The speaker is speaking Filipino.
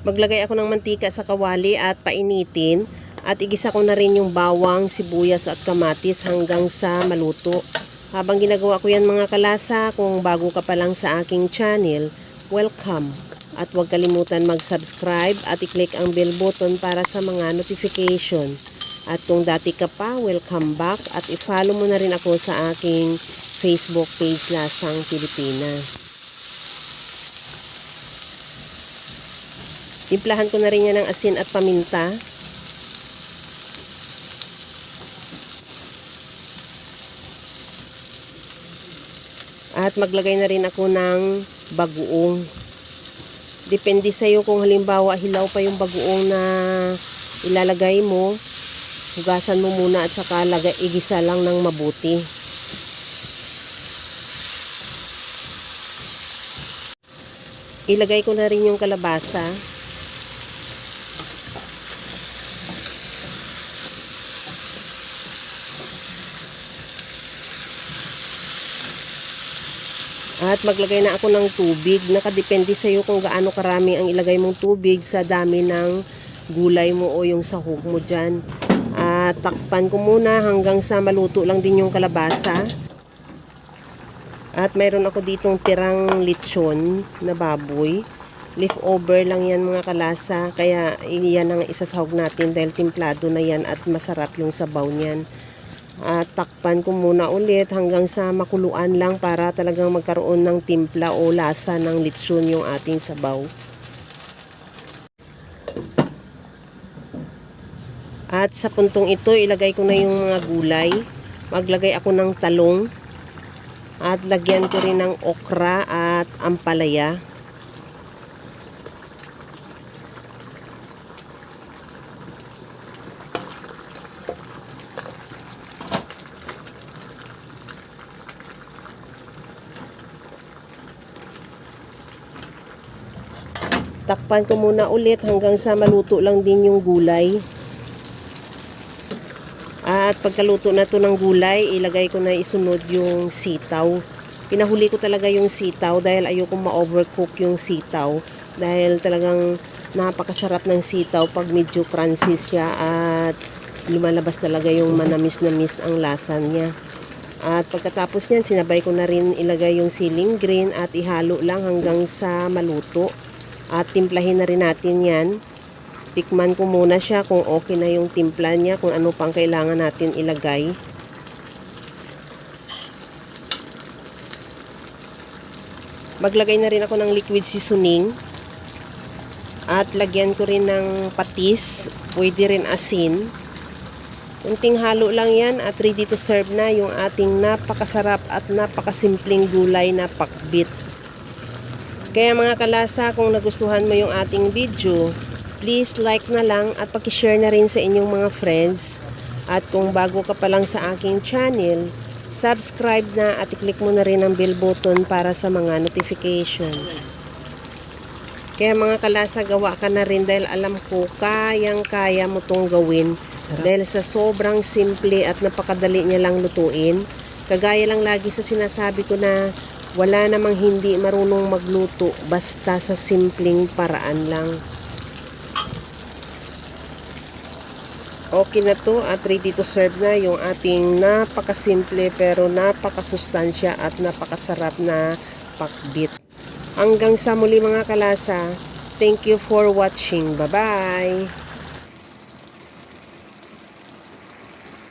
Maglagay ako ng mantika sa kawali at painitin. At igisa ko na rin yung bawang, sibuyas at kamatis hanggang sa maluto. Habang ginagawa ko yan mga kalasa, kung bago ka pa lang sa aking channel, welcome. At huwag kalimutan mag-subscribe at i-click ang bell button para sa mga notification. At kung dati ka pa, welcome back at i-follow mo na rin ako sa aking Facebook page Lasang Pilipina. Timplahan ko na rin yan ng asin at paminta. At maglagay na rin ako ng bagoong. Depende sa iyo kung halimbawa hilaw pa yung bagoong na ilalagay mo. Hugasan mo muna at saka igisa lang ng mabuti. Ilagay ko na rin yung kalabasa. At maglagay na ako ng tubig. Nakadepende sa iyo kung gaano karami ang ilagay mong tubig sa dami ng gulay mo o yung sahog mo dyan. At takpan ko muna hanggang sa maluto lang din yung kalabasa. At mayroon ako ditong tirang lechon na baboy. Leftover lang yan mga kalasa. Kaya yan ang isasahog natin dahil timplado na yan at masarap yung sabaw niyan. At takpan ko muna ulit hanggang sa makuluan lang para talagang magkaroon ng timpla o lasa ng lechon yung ating sabaw. At sa puntong ito, ilagay ko na yung mga gulay. Maglagay ako ng talong. At lagyan ko rin ng okra at ampalaya. Takpan ko muna ulit hanggang sa maluto lang din yung gulay. At pagkaluto na to ng gulay, ilagay ko na isunod yung sitaw. Pinahuli ko talaga yung sitaw dahil ayoko ma-overcook yung sitaw. Dahil talagang napakasarap ng sitaw pag medyo crunchy siya at lumalabas talaga yung manamis-namis ang lasa niya. At pagkatapos niyan, sinabay ko na rin ilagay yung siling green at ihalo lang hanggang sa maluto. At timplahin na rin natin yan. Tikman ko muna siya kung okay na yung timpla niya, kung ano pang kailangan natin ilagay. Maglagay na rin ako ng liquid seasoning. At lagyan ko rin ng patis, pwede rin asin. Kunting halo lang yan at ready to serve na yung ating napakasarap at napakasimpleng gulay na pakbit. Kaya mga kalasa, kung nagustuhan mo yung ating video, please like na lang at paki-share na rin sa inyong mga friends. At kung bago ka pa lang sa aking channel, subscribe na at i-click mo na rin ang bell button para sa mga notification. Kaya mga kalasa, gawa ka na rin dahil alam ko kayang-kaya mo tong gawin. Dahil sa sobrang simple at napakadali niya lang lutuin. Kagaya lang lagi sa sinasabi ko na wala namang hindi marunong magluto basta sa simpleng paraan lang. Okay na to at ready to serve na yung ating napakasimple pero napakasustansya at napakasarap na pakbit. Hanggang sa muli mga kalasa. Thank you for watching. Bye-bye!